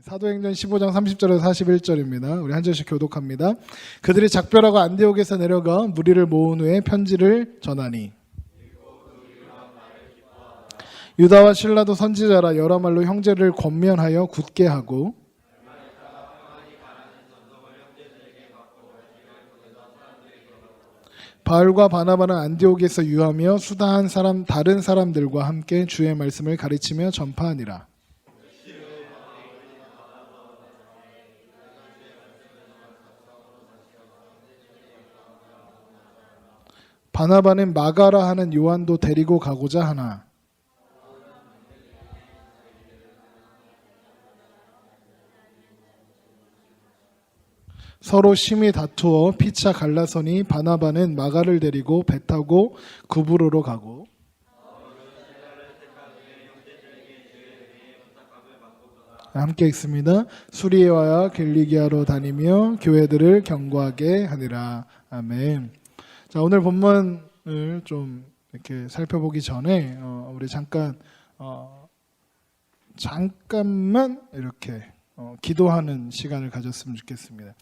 사도행전 15장 30절에서 41절입니다. 우리 한 절씩 교독합니다. 그들이 작별하고 안디옥에서 내려가 무리를 모은 후에 편지를 전하니 유다와 실라도 선지자라 여러 말로 형제를 권면하여 굳게 하고 바울과 바나바는 안디옥에서 유하며 수다한 다른 사람들과 함께 주의 말씀을 가르치며 전파하니라. 바나바는 마가라 하는 요한도 데리고 가고자 하나 서로 심히 다투어 피차 갈라서니 바나바는 마가를 데리고 배 타고 구브로로 가고 함께 읽습니다. 수리아와 길리기아로 다니며 교회들을 경고하게 하니라. 아멘. 자, 오늘 본문을 좀 이렇게 살펴보기 전에 우리 잠깐만 이렇게 기도하는 시간을 가졌으면 좋겠습니다.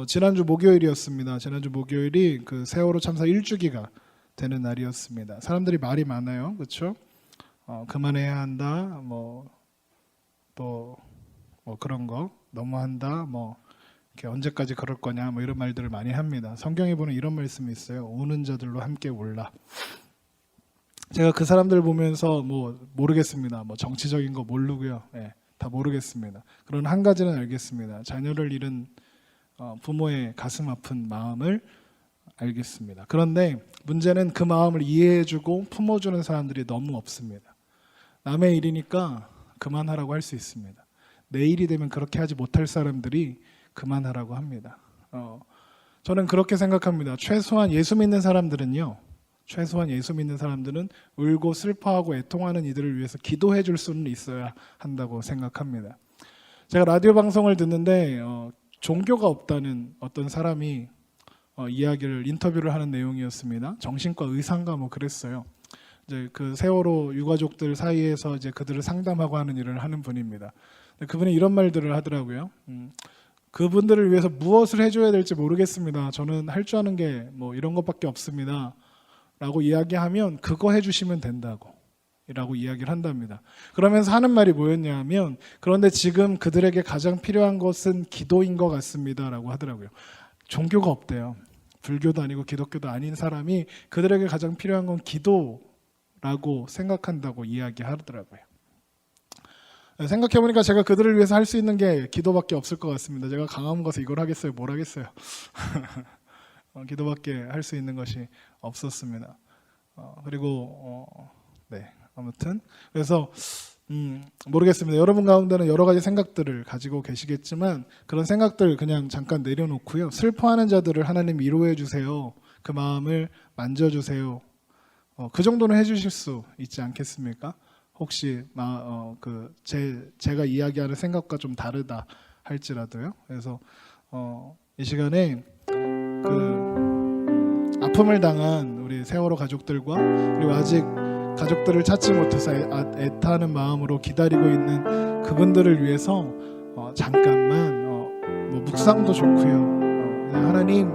지난주 목요일이었습니다. 지난주 목요일이 그 세월호 참사 1주기가 되는 날이었습니다. 사람들이 말이 많아요, 그렇죠? 그만해야 한다, 또 그런 거 너무한다, 언제까지 그럴 거냐, 이런 말들을 많이 합니다. 성경에 보면 이런 말씀이 있어요. 우는 자들로 함께 울라. 제가 그 사람들 보면서 모르겠습니다. 정치적인 거 모르고요. 다 모르겠습니다. 그러나 한 가지는 알겠습니다. 자녀를 잃은 부모의 가슴 아픈 마음을 알겠습니다. 그런데 문제는 그 마음을 이해해주고 품어주는 사람들이 너무 없습니다. 남의 일이니까 그만하라고 할 수 있습니다. 내 일이 되면 그렇게 하지 못할 사람들이 그만하라고 합니다. 저는 그렇게 생각합니다. 최소한 예수 믿는 사람들은 울고 슬퍼하고 애통하는 이들을 위해서 기도해 줄 수는 있어야 한다고 생각합니다. 제가 라디오 방송을 듣는데 종교가 없다는 어떤 사람이 인터뷰를 하는 내용이었습니다. 정신과 의사인가 그랬어요. 이제 그 세월호 유가족들 사이에서 이제 그들을 상담하고 하는 일을 하는 분입니다. 그분이 이런 말들을 하더라고요. 그분들을 위해서 무엇을 해줘야 될지 모르겠습니다. 저는 할 줄 아는 게 이런 것밖에 없습니다. 라고 이야기하면 그거 해주시면 된다고 라고 이야기를 한답니다. 그러면서 하는 말이 뭐였냐 하면 그런데 지금 그들에게 가장 필요한 것은 기도인 것 같습니다. 라고 하더라고요. 종교가 없대요. 불교도 아니고 기독교도 아닌 사람이 그들에게 가장 필요한 건 기도라고 생각한다고 이야기하더라고요. 생각해보니까 제가 그들을 위해서 할 수 있는 게 기도밖에 없을 것 같습니다. 제가 강화문 가서 이걸 하겠어요? 뭘 하겠어요? 기도밖에 할 수 있는 것이 없었습니다. 그리고 아무튼 그래서 모르겠습니다. 여러분 가운데는 여러 가지 생각들을 가지고 계시겠지만 그런 생각들 그냥 잠깐 내려놓고요. 슬퍼하는 자들을 하나님 위로해 주세요. 그 마음을 만져주세요. 그 정도는 해주실 수 있지 않겠습니까? 혹시 제가 이야기하는 생각과 좀 다르다 할지라도요. 그래서 이 시간에 아픔을 당한 우리 세월호 가족들과 그리고 아직 가족들을 찾지 못해서 애타는 마음으로 기다리고 있는 그분들을 위해서 잠깐만 묵상도 좋고요. 하나님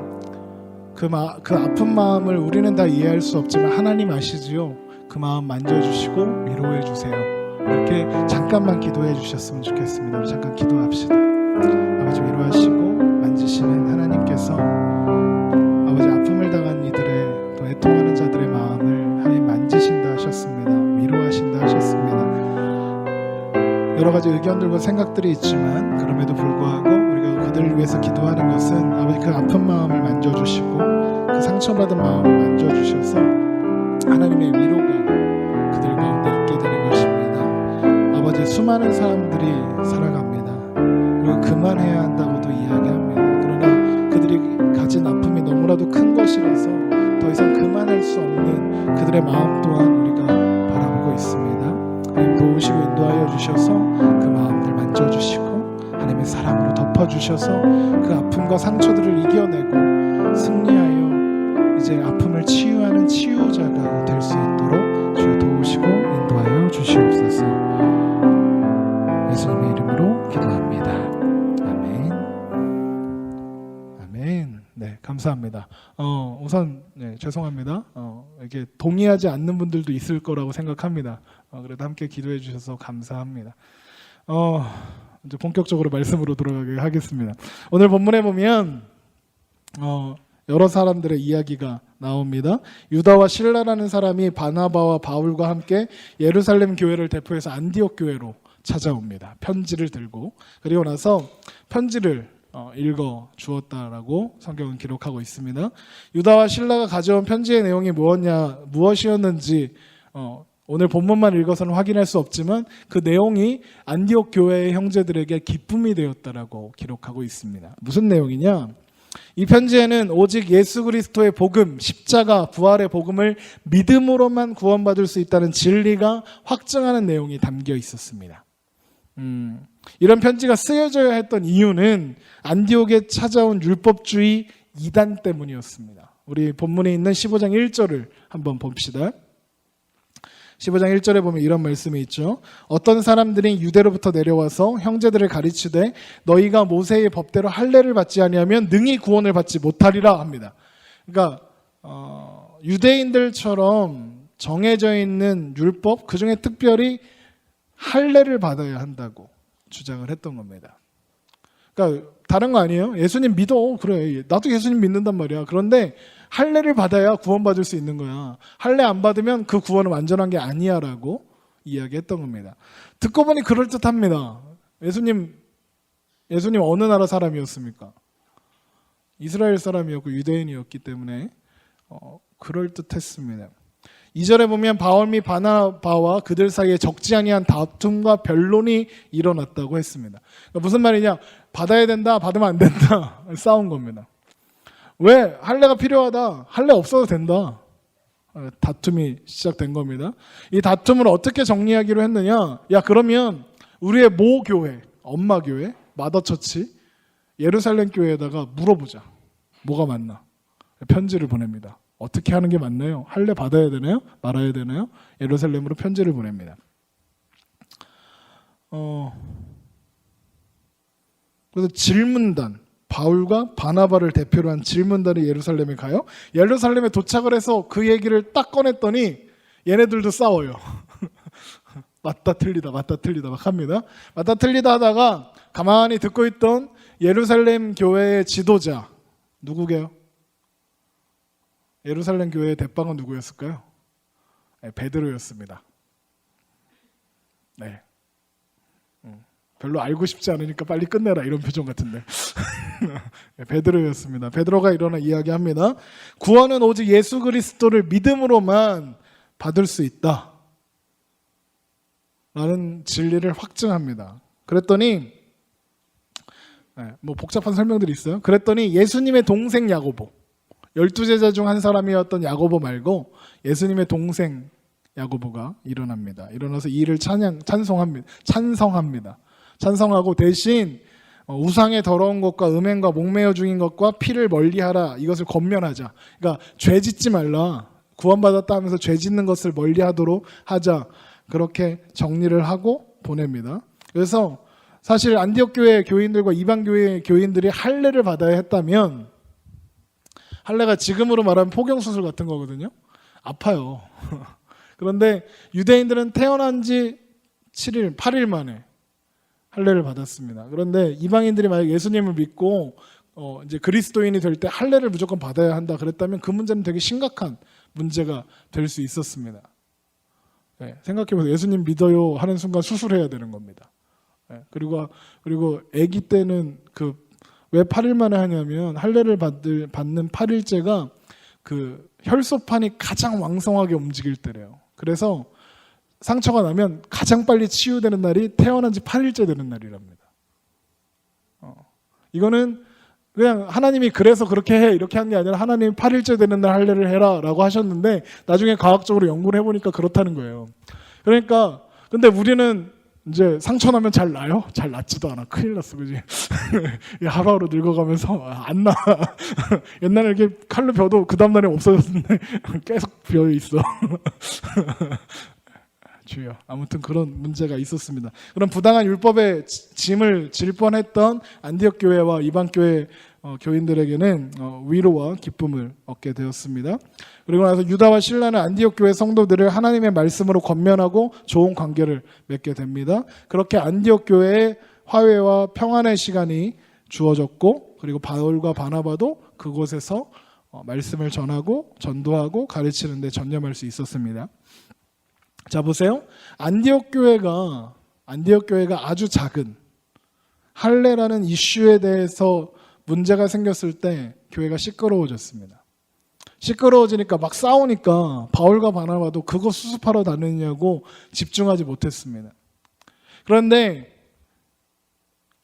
그 아픈 마음을 우리는 다 이해할 수 없지만 하나님 아시지요. 그 마음 만져주시고 위로해 주세요. 이렇게 잠깐만 기도해 주셨으면 좋겠습니다. 우리 잠깐 기도합시다. 아버지 위로하시고 만지시는 하나님께서 아버지 아픔을 당한 이들의 또 애통하는 자들의 마음을 하나님 만지신다 하셨습니다. 위로하신다 하셨습니다. 여러 가지 의견들과 생각들이 있지만 그럼에도 불구하고 우리가 그들을 위해서 기도하는 것은 아버지 그 아픈 마음을 만져주시고 그 상처받은 마음을 만져주셔서 하나님의 위로가 그들 가운데 있게 되는 것입니다. 아버지 수많은 사람들이 살아갑니다. 그리고 그만해야 한다고도 이야기합니다. 그러나 그들이 가진 아픔이 너무나도 큰 것이라서 더 이상 그만할 수 없는 그들의 마음 또한 우리가 바라보고 있습니다. 하나님 도우시고 인도하여 주셔서 그 마음들 만져주시고 하나님의 사랑으로 덮어주셔서 그 아픔과 상처들을 이겨내고 승리하여 이제 아픔을 치유하는 치유자가 될 수 있도록 주여 도우시고 인도하여 주시옵소서. 예수님의 이름으로 기도합니다. 감사합니다. 우선 죄송합니다. 이게 동의하지 않는 분들도 있을 거라고 생각합니다. 그래도 함께 기도해 주셔서 감사합니다. 이제 본격적으로 말씀으로 돌아가게 하겠습니다. 오늘 본문에 보면 여러 사람들의 이야기가 나옵니다. 유다와 실라라는 사람이 바나바와 바울과 함께 예루살렘 교회를 대표해서 안디옥 교회로 찾아옵니다. 편지를 들고. 그리고 나서 편지를 읽어 주었다라고 성경은 기록하고 있습니다. 유다와 실라가 가져온 편지의 내용이 무엇이었는지 오늘 본문만 읽어서는 확인할 수 없지만 그 내용이 안디옥 교회의 형제들에게 기쁨이 되었다라고 기록하고 있습니다. 무슨 내용이냐? 이 편지에는 오직 예수 그리스도의 복음, 십자가, 부활의 복음을 믿음으로만 구원받을 수 있다는 진리가 확증하는 내용이 담겨 있었습니다. 이런 편지가 쓰여져야 했던 이유는 안디옥에 찾아온 율법주의 이단 때문이었습니다. 우리 본문에 있는 15장 1절을 한번 봅시다. 15장 1절에 보면 이런 말씀이 있죠. 어떤 사람들이 유대로부터 내려와서 형제들을 가르치되 너희가 모세의 법대로 할례를 받지 아니하면 능히 구원을 받지 못하리라 합니다. 그러니까 유대인들처럼 정해져 있는 율법, 그중에 특별히 할례를 받아야 한다고 주장을 했던 겁니다. 그러니까 다른 거 아니에요? 예수님 믿어. 그래, 나도 예수님 믿는단 말이야. 그런데 할례를 받아야 구원받을 수 있는 거야. 할례 안 받으면 그 구원은 완전한 게 아니야 라고 이야기했던 겁니다. 듣고 보니 그럴듯합니다. 예수님 어느 나라 사람이었습니까? 이스라엘 사람이었고 유대인이었기 때문에 그럴듯했습니다. 2절에 보면 바울 및 바나바와 그들 사이에 적지 아니한 다툼과 변론이 일어났다고 했습니다. 그러니까 무슨 말이냐? 받아야 된다, 받으면 안 된다 싸운 겁니다. 왜? 할례가 필요하다. 할례 없어도 된다. 다툼이 시작된 겁니다. 이 다툼을 어떻게 정리하기로 했느냐? 야, 그러면 우리의 모 교회, 엄마 교회, 마더처치, 예루살렘 교회에다가 물어보자. 뭐가 맞나? 편지를 보냅니다. 어떻게 하는 게 맞나요? 할례 받아야 되나요? 말아야 되나요? 예루살렘으로 편지를 보냅니다. 그래서 질문단, 바울과 바나바를 대표로 한 질문단이 예루살렘에 가요. 예루살렘에 도착을 해서 그 얘기를 딱 꺼냈더니 얘네들도 싸워요. 맞다 틀리다 맞다 틀리다 막 합니다. 맞다 틀리다 하다가 가만히 듣고 있던 예루살렘 교회의 지도자 누구게요? 예루살렘 교회의 대빵은 누구였을까요? 네, 베드로였습니다. 네. 별로 알고 싶지 않으니까 빨리 끝내라 이런 표정 같은데. 베드로였습니다. 베드로가 일어나 이야기합니다. 구원은 오직 예수 그리스도를 믿음으로만 받을 수 있다 라는 진리를 확증합니다. 그랬더니 뭐 복잡한 설명들이 있어요. 그랬더니 예수님의 동생 야고보, 12제자 중 한 사람이었던 야고보 말고 예수님의 동생 야고보가 일어납니다. 일어나서 이 일을 찬성합니다. 찬성하고 대신 우상의 더러운 것과 음행과 목매어 중인 것과 피를 멀리하라, 이것을 권면하자. 그러니까 죄 짓지 말라, 구원받았다 하면서 죄 짓는 것을 멀리하도록 하자, 그렇게 정리를 하고 보냅니다. 그래서 사실 안디옥 교회 교인들과 이방 교회 교인들이 할례를 받아야 했다면, 할례가 지금으로 말하면 포경수술 같은 거거든요. 아파요. 그런데 유대인들은 태어난 지 7일, 8일 만에 할례를 받았습니다. 그런데 이방인들이 만약 예수님을 믿고 이제 그리스도인이 될 때 할례를 무조건 받아야 한다 그랬다면 그 문제는 되게 심각한 문제가 될 수 있었습니다. 네, 생각해보세요. 예수님 믿어요 하는 순간 수술해야 되는 겁니다. 네, 그리고 아기 때는 왜 8일 만에 하냐면 할례를 받는 8일째가 그 혈소판이 가장 왕성하게 움직일 때래요. 그래서 상처가 나면 가장 빨리 치유되는 날이 태어난 지 8일째 되는 날이랍니다. 이거는 그냥 하나님이 그래서 그렇게 해 이렇게 한 게 아니라 하나님이 8일째 되는 날 할례를 해라 라고 하셨는데 나중에 과학적으로 연구를 해보니까 그렇다는 거예요. 그러니까 근데 우리는 이제 상처 나면 잘 나요? 잘 낫지도 않아. 큰일 났어, 그지? 하루하루 늙어가면서 안 나. 옛날에 이렇게 칼로 벼도 그 다음날에 없어졌는데 계속 비어 있어. 주여. 아무튼 그런 문제가 있었습니다. 그런 부당한 율법의 짐을 질 뻔했던 안디옥 교회와 이방 교회 교인들에게는 위로와 기쁨을 얻게 되었습니다. 그리고 나서 유다와 실라는 안디옥 교회 성도들을 하나님의 말씀으로 권면하고 좋은 관계를 맺게 됩니다. 그렇게 안디옥 교회의 화해와 평안의 시간이 주어졌고, 그리고 바울과 바나바도 그곳에서 말씀을 전하고 전도하고 가르치는 데 전념할 수 있었습니다. 자, 보세요. 안디옥 교회가 아주 작은 할례라는 이슈에 대해서 문제가 생겼을 때 교회가 시끄러워졌습니다. 시끄러워지니까 막 싸우니까 바울과 바나바도 그거 수습하러 다니냐고 집중하지 못했습니다. 그런데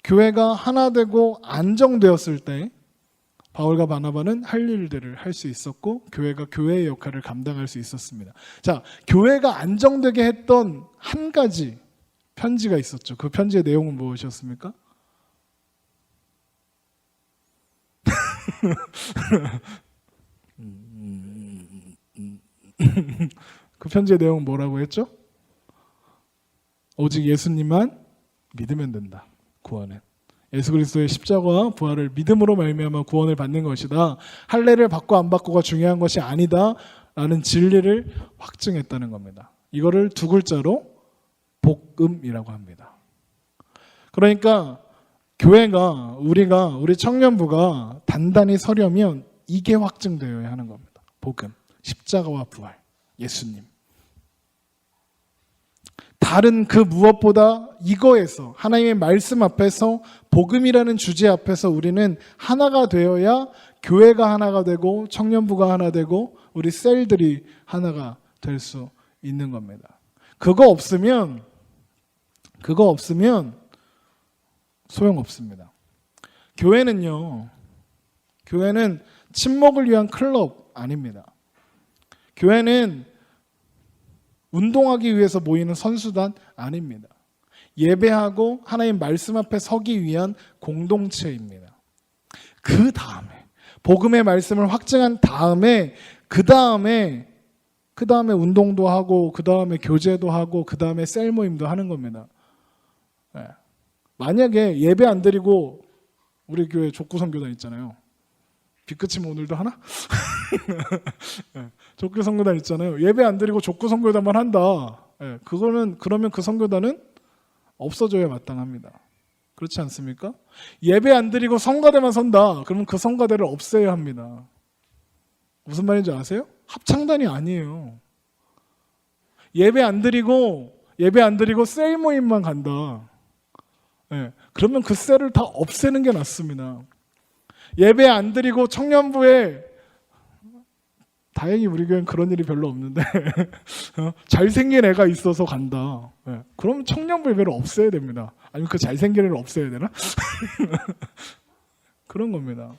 교회가 하나 되고 안정되었을 때 바울과 바나바는 할 일들을 할 수 있었고, 교회가 교회의 역할을 감당할 수 있었습니다. 자, 교회가 안정되게 했던 한 가지 편지가 있었죠. 그 편지의 내용은 무엇이었습니까? 그 편지의 내용은 뭐라고 했죠? 오직 예수님만 믿으면 된다. 구원은 예수 그리스도의 십자가와 부활을 믿음으로 말미암아 구원을 받는 것이다. 할례를 받고 안 받고가 중요한 것이 아니다 라는 진리를 확증했다는 겁니다. 이거를 두 글자로 복음이라고 합니다. 그러니까 교회가, 우리 청년부가 단단히 서려면 이게 확증되어야 하는 겁니다. 복음, 십자가와 부활, 예수님. 다른 그 무엇보다 이거에서, 하나님의 말씀 앞에서, 복음이라는 주제 앞에서 우리는 하나가 되어야 교회가 하나가 되고 청년부가 하나 되고 우리 셀들이 하나가 될 수 있는 겁니다. 그거 없으면 소용없습니다. 교회는 친목을 위한 클럽 아닙니다. 교회는 운동하기 위해서 모이는 선수단 아닙니다. 예배하고 하나님 말씀 앞에 서기 위한 공동체입니다. 그 다음에 복음의 말씀을 확증한 다음에 그 다음에 운동도 하고 그 다음에 교제도 하고 그 다음에 셀 모임도 하는 겁니다. 네. 만약에 예배 안 드리고, 우리 교회 족구 선교단 있잖아요. 빗끝이면 오늘도 하나? 네. 족구 선교단 있잖아요. 예배 안 드리고 족구 선교단만 한다. 네. 그러면 그 선교단은 없어져야 마땅합니다. 그렇지 않습니까? 예배 안 드리고 성가대만 선다. 그러면 그 성가대를 없애야 합니다. 무슨 말인지 아세요? 합창단이 아니에요. 예배 안 드리고 셀 모임만 간다. 네. 그러면 그 셀을 다 없애는 게 낫습니다. 예배 안 드리고 청년부에, 다행히 우리 교회는 그런 일이 별로 없는데 잘생긴 애가 있어서 간다. 네. 그럼 청년부 예배를 없애야 됩니다. 아니면 그 잘생긴 애를 없애야 되나? 그런 겁니다.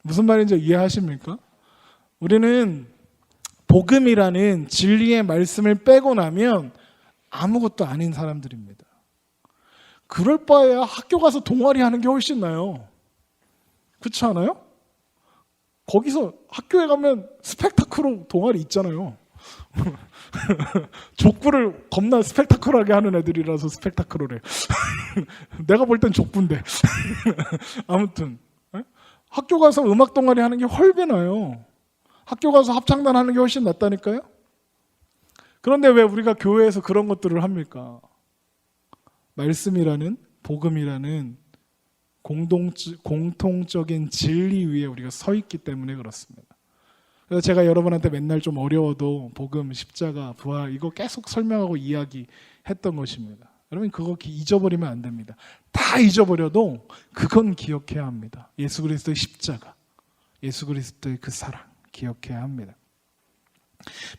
무슨 말인지 이해하십니까? 우리는 복음이라는 진리의 말씀을 빼고 나면 아무것도 아닌 사람들입니다. 그럴 바에야 학교 가서 동아리 하는 게 훨씬 나아요. 그렇지 않아요? 거기서 학교에 가면 스펙타클로 동아리 있잖아요. 족구를 겁나 스펙타클하게 하는 애들이라서 스펙타클로래. 내가 볼 땐 족구인데. 아무튼 학교 가서 음악 동아리 하는 게 훨씬 나아요. 학교 가서 합창단 하는 게 훨씬 낫다니까요. 그런데 왜 우리가 교회에서 그런 것들을 합니까? 말씀이라는, 복음이라는 공통적인 진리 위에 우리가 서 있기 때문에 그렇습니다. 그래서 제가 여러분한테 맨날 좀 어려워도 복음, 십자가, 부활 이거 계속 설명하고 이야기했던 것입니다. 여러분 그거 잊어버리면 안 됩니다. 다 잊어버려도 그건 기억해야 합니다. 예수 그리스도의 십자가, 예수 그리스도의 그 사랑 기억해야 합니다.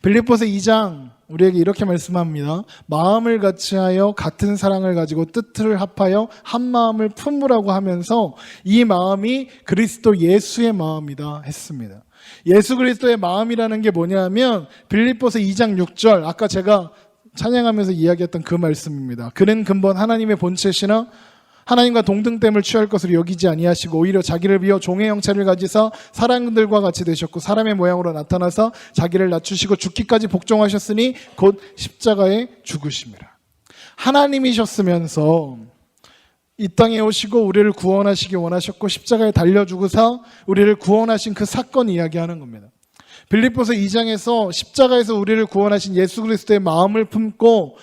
빌립보서 2장 우리에게 이렇게 말씀합니다. 마음을 같이하여 같은 사랑을 가지고 뜻을 합하여 한 마음을 품으라고 하면서 이 마음이 그리스도 예수의 마음이다 했습니다. 예수 그리스도의 마음이라는 게 뭐냐면 빌립보서 2장 6절 아까 제가 찬양하면서 이야기했던 그 말씀입니다. 그는 근본 하나님의 본체시나 하나님과 동등됨을 취할 것으로 여기지 아니하시고 오히려 자기를 비워 종의 형체를 가지사 사람들과 같이 되셨고 사람의 모양으로 나타나서 자기를 낮추시고 죽기까지 복종하셨으니 곧 십자가에 죽으심이라. 하나님이셨으면서 이 땅에 오시고 우리를 구원하시기 원하셨고 십자가에 달려 죽으사 우리를 구원하신 그 사건 이야기하는 겁니다. 빌립보서 2장에서 십자가에서 우리를 구원하신 예수 그리스도의 마음을 품고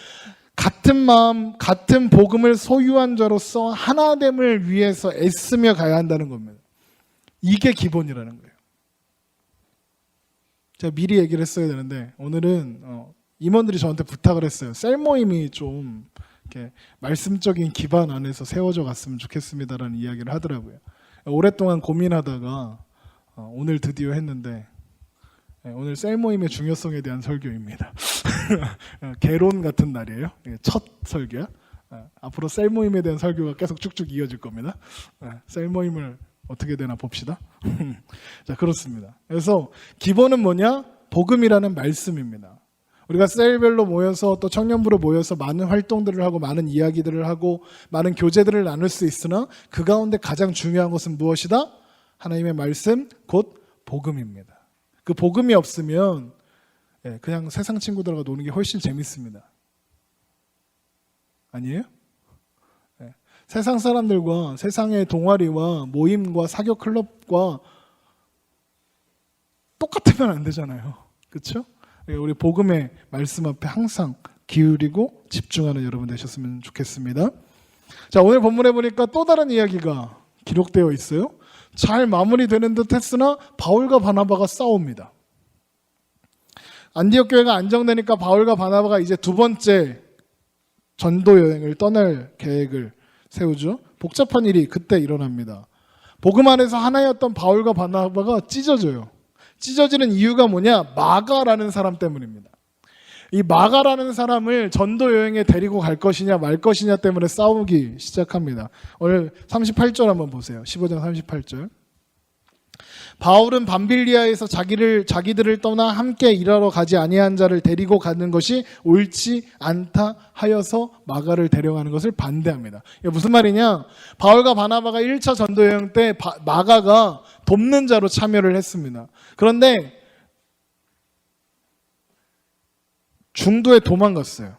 같은 마음, 같은 복음을 소유한 자로서 하나됨을 위해서 애쓰며 가야 한다는 겁니다. 이게 기본이라는 거예요. 제가 미리 얘기를 했어야 되는데 오늘은 임원들이 저한테 부탁을 했어요. 셀 모임이 좀 이렇게 말씀적인 기반 안에서 세워져 갔으면 좋겠습니다라는 이야기를 하더라고요. 오랫동안 고민하다가 오늘 드디어 했는데 오늘 셀 모임의 중요성에 대한 설교입니다. 개론 같은 날이에요. 첫 설교야. 앞으로 셀 모임에 대한 설교가 계속 쭉쭉 이어질 겁니다. 셀 모임을 어떻게 되나 봅시다. 자, 그렇습니다. 그래서 기본은 뭐냐? 복음이라는 말씀입니다. 우리가 셀별로 모여서 또 청년부로 모여서 많은 활동들을 하고 많은 이야기들을 하고 많은 교제들을 나눌 수 있으나 그 가운데 가장 중요한 것은 무엇이다? 하나님의 말씀, 곧 복음입니다. 그 복음이 없으면 그냥 세상 친구들하고 노는 게 훨씬 재밌습니다. 아니에요? 세상 사람들과 세상의 동아리와 모임과 사교 클럽과 똑같으면 안 되잖아요. 그렇죠? 우리 복음의 말씀 앞에 항상 기울이고 집중하는 여러분 되셨으면 좋겠습니다. 자, 오늘 본문에 보니까 또 다른 이야기가 기록되어 있어요. 잘 마무리되는 듯 했으나 바울과 바나바가 싸웁니다. 안디옥 교회가 안정되니까 바울과 바나바가 이제 두 번째 전도 여행을 떠날 계획을 세우죠. 복잡한 일이 그때 일어납니다. 복음 안에서 하나였던 바울과 바나바가 찢어져요. 찢어지는 이유가 뭐냐? 마가라는 사람 때문입니다. 이 마가라는 사람을 전도 여행에 데리고 갈 것이냐 말 것이냐 때문에 싸우기 시작합니다. 오늘 38절 한번 보세요. 15장 38절. 바울은 밤빌리아에서 자기들을 떠나 함께 일하러 가지 아니한 자를 데리고 가는 것이 옳지 않다 하여서 마가를 데려가는 것을 반대합니다. 이게 무슨 말이냐? 바울과 바나바가 1차 전도 여행 때 마가가 돕는 자로 참여를 했습니다. 그런데 중도에 도망갔어요.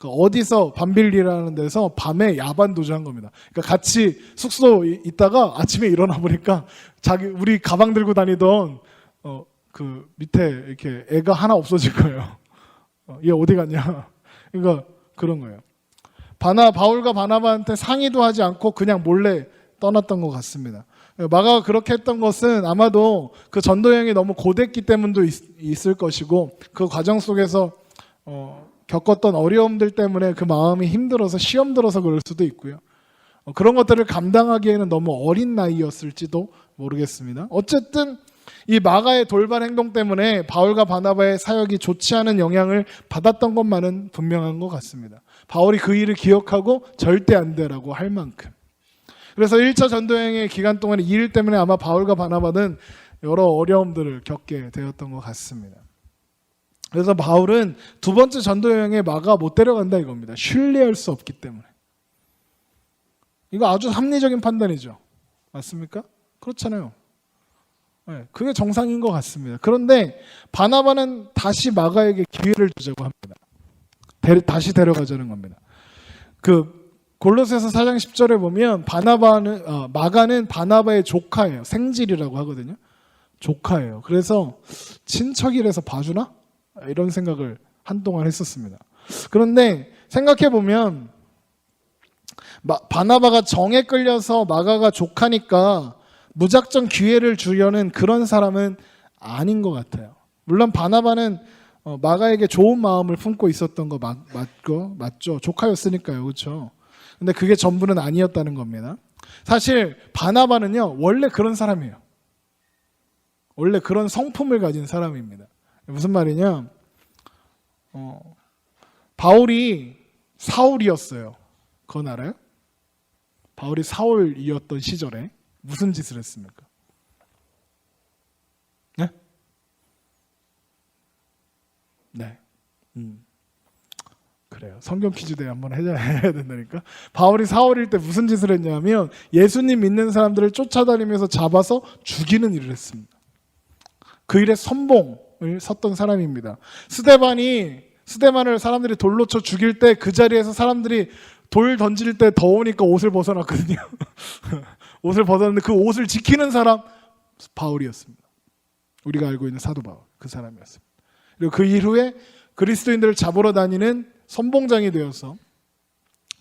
어디서 밤빌리라는 데서 밤에 야반 도주한 겁니다. 그러니까 같이 숙소에 있다가 아침에 일어나 보니까 우리 가방 들고 다니던 그 밑에 이렇게 애가 하나 없어질 거예요. 얘 어디 갔냐? 그러니까 그런 거예요. 바울과 바나바한테 상의도 하지 않고 그냥 몰래 떠났던 것 같습니다. 마가가 그렇게 했던 것은 아마도 그 전도 여행이 너무 고됐기 때문도 있을 것이고 그 과정 속에서 겪었던 어려움들 때문에 그 마음이 힘들어서 시험 들어서 그럴 수도 있고요. 그런 것들을 감당하기에는 너무 어린 나이였을지도 모르겠습니다. 어쨌든 이 마가의 돌발 행동 때문에 바울과 바나바의 사역이 좋지 않은 영향을 받았던 것만은 분명한 것 같습니다. 바울이 그 일을 기억하고 절대 안 되라고 할 만큼. 그래서 1차 전도여행의 기간 동안에 이 일 때문에 아마 바울과 바나바는 여러 어려움들을 겪게 되었던 것 같습니다. 그래서 바울은 두 번째 전도여행에 마가 못 데려간다 이겁니다. 신뢰할 수 없기 때문에. 이거 아주 합리적인 판단이죠. 맞습니까? 그렇잖아요. 네, 그게 정상인 것 같습니다. 그런데 바나바는 다시 마가에게 기회를 주자고 합니다. 다시 데려가자는 겁니다. 골로새서 4장 10절에 보면 마가는 바나바의 조카예요. 생질이라고 하거든요. 조카예요. 그래서 친척이라서 봐주나? 이런 생각을 한동안 했었습니다. 그런데 생각해보면 바나바가 정에 끌려서 마가가 조카니까 무작정 기회를 주려는 그런 사람은 아닌 것 같아요. 물론 바나바는 마가에게 좋은 마음을 품고 있었던 거 맞죠? 조카였으니까요. 그렇죠? 근데 그게 전부는 아니었다는 겁니다. 사실 바나바는요 원래 그런 사람이에요. 원래 그런 성품을 가진 사람입니다. 무슨 말이냐? 바울이 사울이었어요. 그건 알아요? 바울이 사울이었던 시절에 무슨 짓을 했습니까? 네? 네. 그래요. 성경 퀴즈 대회 한번 해야 된다니까. 바울이 사울일 때 무슨 짓을 했냐면 예수님 믿는 사람들을 쫓아다니면서 잡아서 죽이는 일을 했습니다. 그 일에 선봉을 섰던 사람입니다. 스데반을 사람들이 돌로 쳐 죽일 때 그 자리에서 사람들이 돌 던질 때 더우니까 옷을 벗어놨거든요. 옷을 벗었는데 그 옷을 지키는 사람 바울이었습니다. 우리가 알고 있는 사도 바울, 그 사람이었습니다. 그리고 그 이후에 그리스도인들을 잡으러 다니는 선봉장이 되어서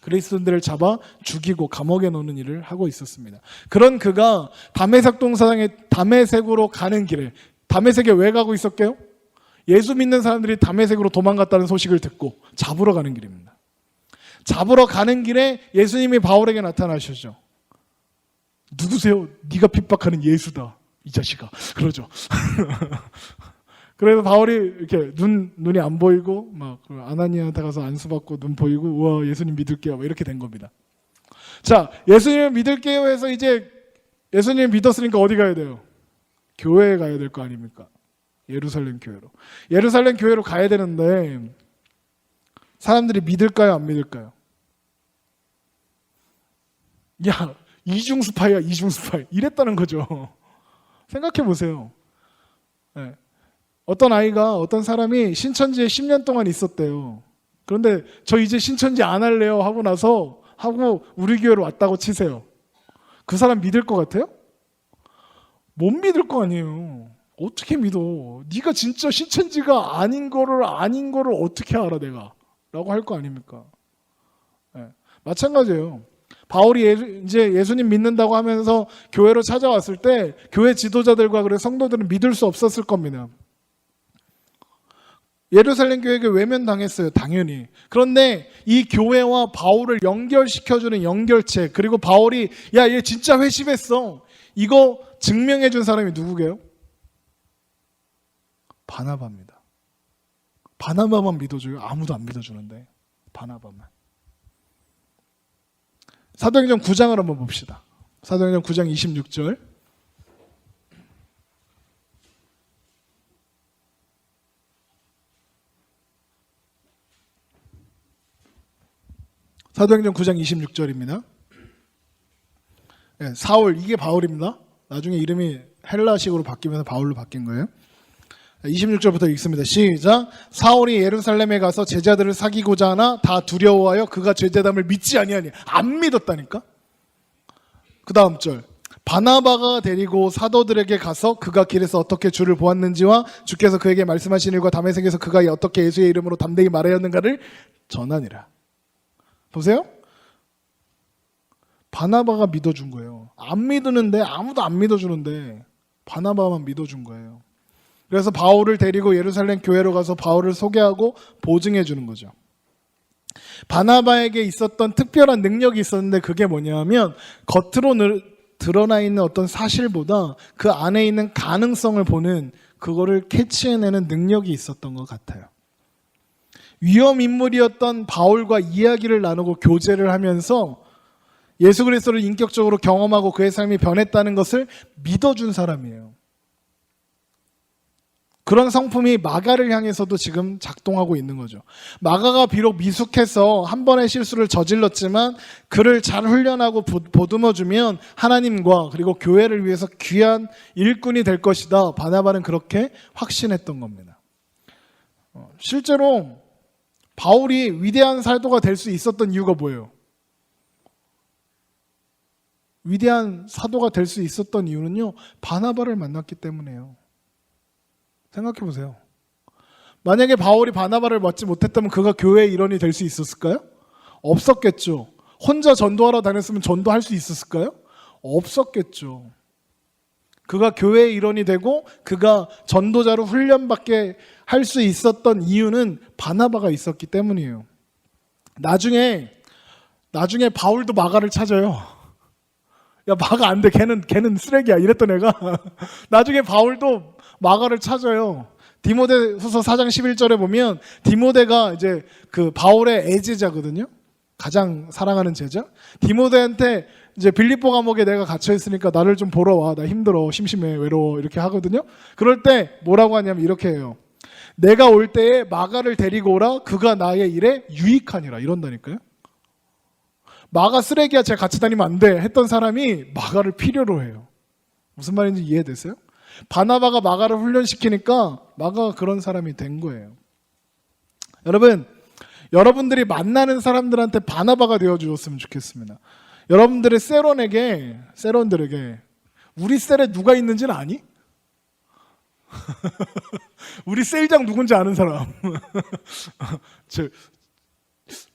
그리스도인들을 잡아 죽이고 감옥에 넣는 일을 하고 있었습니다. 그런 그가 다메섹 동산에 다메섹으로 가는 길에, 다메섹에 왜 가고 있었게요? 예수 믿는 사람들이 다메섹으로 도망갔다는 소식을 듣고 잡으러 가는 길입니다. 잡으러 가는 길에 예수님이 바울에게 나타나셨죠. 누구세요? 네가 핍박하는 예수다, 이 자식아. 그러죠. 그래서 바울이 이렇게 눈이 안 보이고 막 아나니아한테 가서 안수받고 눈 보이고 우와 예수님 믿을게요 이렇게 된 겁니다. 자, 예수님을 믿을게요 해서 이제 예수님 믿었으니까 어디 가야 돼요? 교회에 가야 될 거 아닙니까? 예루살렘 교회로. 예루살렘 교회로 가야 되는데 사람들이 믿을까요, 안 믿을까요? 야, 이중스파이야, 이중스파이. 이랬다는 거죠. 생각해 보세요. 네. 어떤 사람이 신천지에 10년 동안 있었대요. 그런데 저 이제 신천지 안 할래요 하고 나서 우리 교회로 왔다고 치세요. 그 사람 믿을 것 같아요? 못 믿을 거 아니에요. 어떻게 믿어? 네가 진짜 신천지가 아닌 거를 어떻게 알아 내가? 라고 할 거 아닙니까? 네. 마찬가지예요. 바울이 이제 예수님 믿는다고 하면서 교회로 찾아왔을 때 교회 지도자들과 그리고 성도들은 믿을 수 없었을 겁니다. 예루살렘 교회에게 외면당했어요. 당연히. 그런데 이 교회와 바울을 연결시켜주는 연결체, 그리고 바울이 야, 얘 진짜 회심했어, 이거 증명해 준 사람이 누구게요? 바나바입니다. 바나바만 믿어줘요. 아무도 안 믿어주는데 바나바만. 사도행전 9장을 한번 봅시다. 사도행전 9장 26절. 사도행전 9장 26절입니다. 네, 사울, 이게 바울입니다. 나중에 이름이 헬라식으로 바뀌면서 바울로 바뀐 거예요. 26절부터 읽습니다. 시작. 사울이 예루살렘에 가서 제자들을 사귀고자 하나 다 두려워하여 그가 제자됨을 믿지 아니하니. 안 믿었다니까. 그 다음 절. 바나바가 데리고 사도들에게 가서 그가 길에서 어떻게 주를 보았는지와 주께서 그에게 말씀하신 일과 다메섹에서 그가 어떻게 예수의 이름으로 담대히 말하였는가를 전하니라. 보세요. 바나바가 믿어준 거예요. 안 믿는데, 아무도 안 믿어주는데 바나바만 믿어준 거예요. 그래서 바울을 데리고 예루살렘 교회로 가서 바울을 소개하고 보증해 주는 거죠. 바나바에게 있었던 특별한 능력이 있었는데 그게 뭐냐면 겉으로 드러나 있는 어떤 사실보다 그 안에 있는 가능성을 보는, 그거를 캐치해내는 능력이 있었던 것 같아요. 위험 인물이었던 바울과 이야기를 나누고 교제를 하면서 예수 그리스도를 인격적으로 경험하고 그의 삶이 변했다는 것을 믿어준 사람이에요. 그런 성품이 마가를 향해서도 지금 작동하고 있는 거죠. 마가가 비록 미숙해서 한 번의 실수를 저질렀지만 그를 잘 훈련하고 보듬어주면 하나님과 그리고 교회를 위해서 귀한 일꾼이 될 것이다. 바나바는 그렇게 확신했던 겁니다. 실제로 바울이 위대한 사도가 될 수 있었던 이유가 뭐예요? 위대한 사도가 될 수 있었던 이유는요, 바나바를 만났기 때문이에요. 생각해 보세요. 만약에 바울이 바나바를 맞지 못했다면 그가 교회의 일원이 될 수 있었을까요? 없었겠죠. 혼자 전도하러 다녔으면 전도할 수 있었을까요? 없었겠죠. 그가 교회의 일원이 되고 그가 전도자로 훈련받게 할 수 있었던 이유는 바나바가 있었기 때문이에요. 나중에 바울도 마가를 찾아요. 야, 마가 안 돼. 걔는 쓰레기야. 이랬던 애가 나중에 바울도 마가를 찾아요. 디모데후서 4장 11절에 보면 디모데가 이제 그 바울의 애제자거든요. 가장 사랑하는 제자. 디모데한테 이제 빌립보 감옥에 내가 갇혀 있으니까 나를 좀 보러 와. 나 힘들어. 심심해. 외로워. 이렇게 하거든요. 그럴 때 뭐라고 하냐면 이렇게 해요. 내가 올 때에 마가를 데리고 오라. 그가 나의 일에 유익하니라. 이런다니까요. 마가 쓰레기야, 제가 같이 다니면 안 돼 했던 사람이 마가를 필요로 해요. 무슨 말인지 이해되세요? 바나바가 마가를 훈련시키니까 마가가 그런 사람이 된 거예요. 여러분, 여러분들이 만나는 사람들한테 바나바가 되어주셨으면 좋겠습니다. 여러분들의 세론들에게 우리 셀에 누가 있는지는 아니? 우리 셀장 누군지 아는 사람.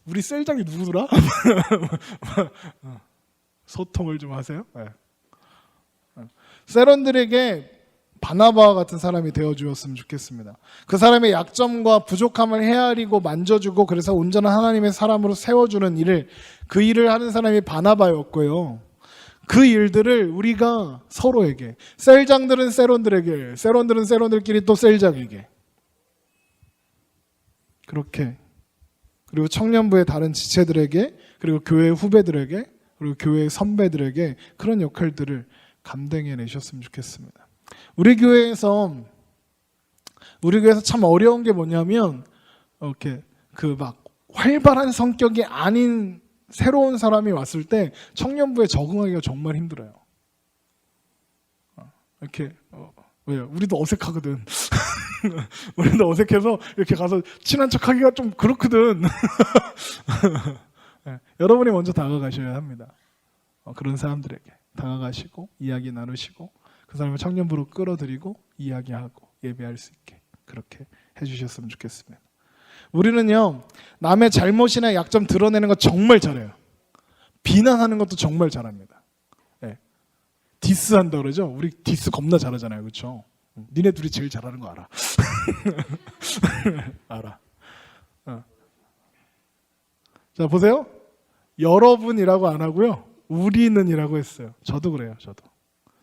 우리 셀장이 누구더라? 소통을 좀 하세요. 네. 세론들에게 바나바와 같은 사람이 되어주었으면 좋겠습니다. 그 사람의 약점과 부족함을 헤아리고 만져주고 그래서 온전한 하나님의 사람으로 세워주는 그 일을 하는 사람이 바나바였고요. 그 일들을 우리가 서로에게, 셀장들은 세론들에게, 세론들은 세론들끼리 또 셀장에게, 그렇게, 그리고 청년부의 다른 지체들에게, 그리고 교회 후배들에게, 그리고 교회 선배들에게 그런 역할들을 감당해 내셨으면 좋겠습니다. 우리 교회에서 참 어려운 게 뭐냐면 이렇게 그 막 활발한 성격이 아닌 새로운 사람이 왔을 때 청년부에 적응하기가 정말 힘들어요. 이렇게 왜요? 우리도 어색하거든. 우리도 어색해서 이렇게 가서 친한 척하기가 좀 그렇거든. 네, 여러분이 먼저 다가가셔야 합니다. 그런 사람들에게 다가가시고 이야기 나누시고 그 사람을 청년부로 끌어들이고 이야기하고 예배할 수 있게 그렇게 해주셨으면 좋겠습니다. 우리는요, 남의 잘못이나 약점 드러내는 거 정말 잘해요. 비난하는 것도 정말 잘합니다. 네. 디스한다 그러죠? 우리 디스 겁나 잘하잖아요. 그렇죠? 니네 둘이 제일 잘하는 거 알아. 알아. 자, 보세요. 여러분이라고 안 하고요. 우리는이라고 했어요. 저도 그래요.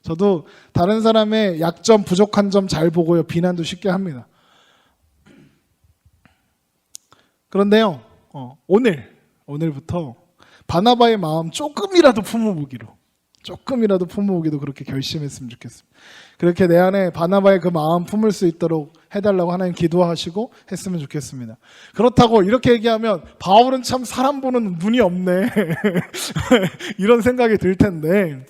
저도 다른 사람의 약점, 부족한 점 잘 보고요. 비난도 쉽게 합니다. 그런데요, 오늘부터 바나바의 마음 조금이라도 품어보기로 그렇게 결심했으면 좋겠습니다. 그렇게 내 안에 바나바의 그 마음 품을 수 있도록 해달라고 하나님 기도하시고 했으면 좋겠습니다. 그렇다고 이렇게 얘기하면 바울은 참 사람 보는 눈이 없네. 이런 생각이 들 텐데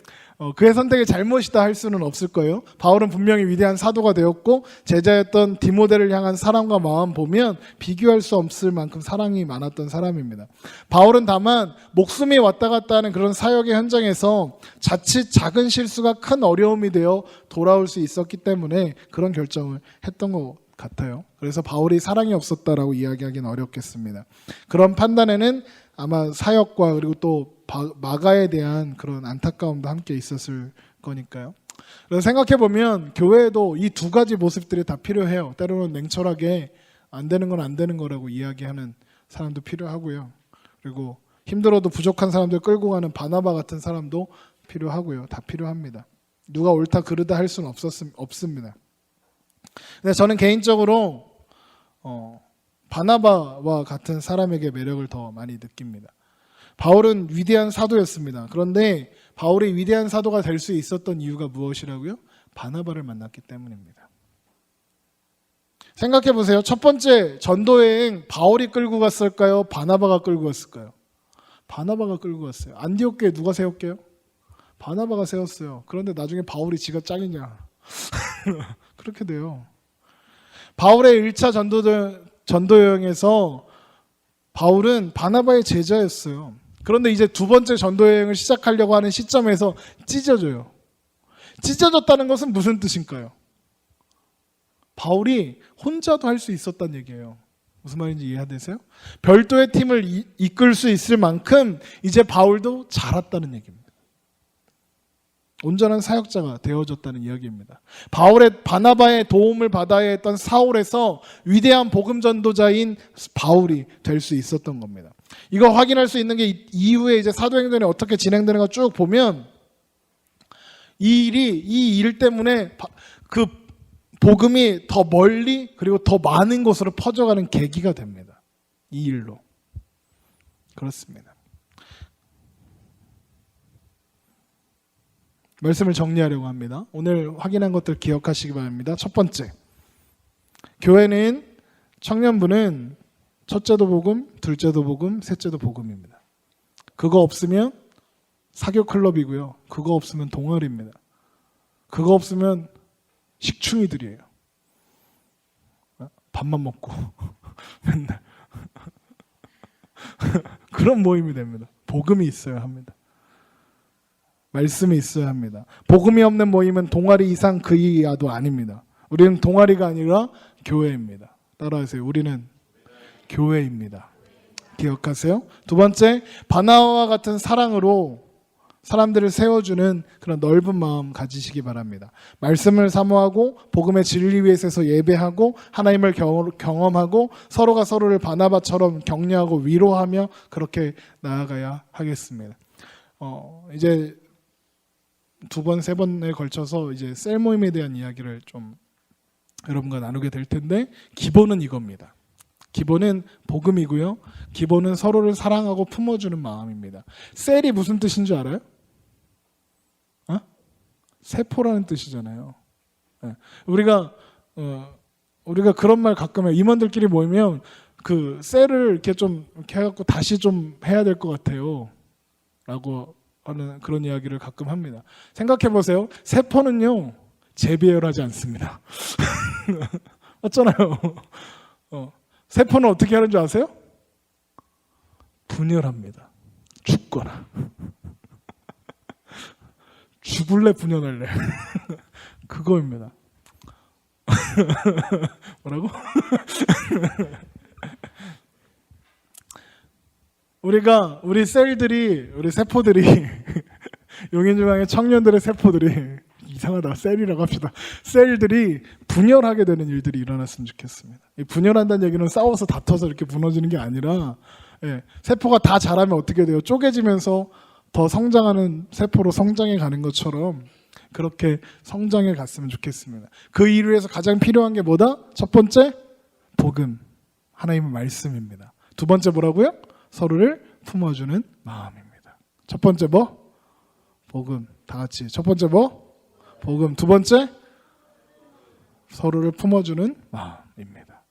그의 선택이 잘못이다 할 수는 없을 거예요. 바울은 분명히 위대한 사도가 되었고 제자였던 디모데를 향한 사랑과 마음 보면 비교할 수 없을 만큼 사랑이 많았던 사람입니다. 바울은 다만 목숨이 왔다 갔다 하는 그런 사역의 현장에서 자칫 작은 실수가 큰 어려움이 되어 돌아올 수 있었기 때문에 그런 결정을 했던 것 같아요. 그래서 바울이 사랑이 없었다라고 이야기하기는 어렵겠습니다. 그런 판단에는 아마 사역과 그리고 또 마가에 대한 그런 안타까움도 함께 있었을 거니까요. 그래서 생각해보면 교회에도 이 두 가지 모습들이 다 필요해요. 때로는 냉철하게 안 되는 건 안 되는 거라고 이야기하는 사람도 필요하고요. 그리고 힘들어도 부족한 사람들 끌고 가는 바나바 같은 사람도 필요하고요. 다 필요합니다. 누가 옳다 그르다 할 수는 없습니다. 근데 저는 개인적으로 바나바와 같은 사람에게 매력을 더 많이 느낍니다. 바울은 위대한 사도였습니다. 그런데 바울이 위대한 사도가 될 수 있었던 이유가 무엇이라고요? 바나바를 만났기 때문입니다. 생각해 보세요. 첫 번째 전도여행 바울이 끌고 갔을까요? 바나바가 끌고 갔을까요? 바나바가 끌고 갔어요. 안디옥 교회 누가 세웠게요? 바나바가 세웠어요. 그런데 나중에 바울이 지가 짱이냐? 그렇게 돼요. 바울의 1차 전도여행에서 바울은 바나바의 제자였어요. 그런데 이제 두 번째 전도여행을 시작하려고 하는 시점에서 찢어져요. 찢어졌다는 것은 무슨 뜻일까요? 바울이 혼자도 할 수 있었다는 얘기예요. 무슨 말인지 이해되세요? 별도의 팀을 이끌 수 있을 만큼 이제 바울도 자랐다는 얘기입니다. 온전한 사역자가 되어졌다는 이야기입니다. 바나바의 도움을 받아야 했던 사울에서 위대한 복음 전도자인 바울이 될 수 있었던 겁니다. 이거 확인할 수 있는 게 이후에 이제 사도행전이 어떻게 진행되는가 쭉 보면 이 일 때문에 그 복음이 더 멀리 그리고 더 많은 곳으로 퍼져가는 계기가 됩니다. 이 일로. 그렇습니다. 말씀을 정리하려고 합니다. 오늘 확인한 것들 기억하시기 바랍니다. 첫 번째, 교회는 청년부는 첫째도 복음, 둘째도 복음, 셋째도 복음입니다. 그거 없으면 사교 클럽이고요. 그거 없으면 동아리입니다. 그거 없으면 식충이들이에요. 밥만 먹고 맨날 그런 모임이 됩니다. 복음이 있어야 합니다. 말씀이 있어야 합니다. 복음이 없는 모임은 동아리 이상 그 이하도 아닙니다. 우리는 동아리가 아니라 교회입니다. 따라하세요. 우리는 교회입니다. 기억하세요. 두 번째, 바나바와 같은 사랑으로 사람들을 세워주는 그런 넓은 마음 가지시기 바랍니다. 말씀을 사모하고 복음의 진리 위에 서서 예배하고 하나님을 경험하고 서로가 서로를 바나바처럼 격려하고 위로하며 그렇게 나아가야 하겠습니다. 이제 두 번, 세 번에 걸쳐서 이제 셀 모임에 대한 이야기를 좀 여러분과 나누게 될 텐데 기본은 이겁니다. 기본은 복음이고요. 기본은 서로를 사랑하고 품어주는 마음입니다. 셀이 무슨 뜻인 줄 알아요? 세포라는 뜻이잖아요. 우리가 그런 말 가끔 해요. 임원들끼리 모이면 그 셀을 이렇게 좀 이렇게 해갖고 다시 좀 해야 될 것 같아요. 라고 하는 그런 이야기를 가끔 합니다. 생각해 보세요. 세포는요 재배열하지 않습니다. 맞잖아요. 세포는 어떻게 하는 줄 아세요? 분열합니다. 죽거나. 죽을래 분열할래. 그거입니다. 뭐라고? 우리 셀들이, 우리 세포들이 용인중앙의 청년들의 세포들이 이상하다. 셀이라고 합시다. 셀들이 분열하게 되는 일들이 일어났으면 좋겠습니다. 이 분열한다는 얘기는 싸워서 다퉈서 이렇게 무너지는 게 아니라 세포가 다 자라면 어떻게 돼요? 쪼개지면서 더 성장하는 세포로 성장해 가는 것처럼 그렇게 성장해 갔으면 좋겠습니다. 그 일을 위해서 가장 필요한 게 뭐다? 첫 번째, 복음. 하나님의 말씀입니다. 두 번째 뭐라고요? 서로를 품어주는 마음입니다. 첫 번째 뭐? 복음. 다 같이. 첫 번째 뭐? 복음. 두 번째, 서로를 품어주는 마음입니다.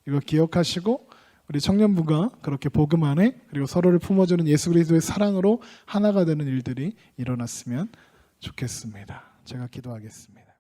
이거 기억하시고 우리 청년부가 그렇게 복음 안에 그리고 서로를 품어주는 예수 그리스도의 사랑으로 하나가 되는 일들이 일어났으면 좋겠습니다. 제가 기도하겠습니다.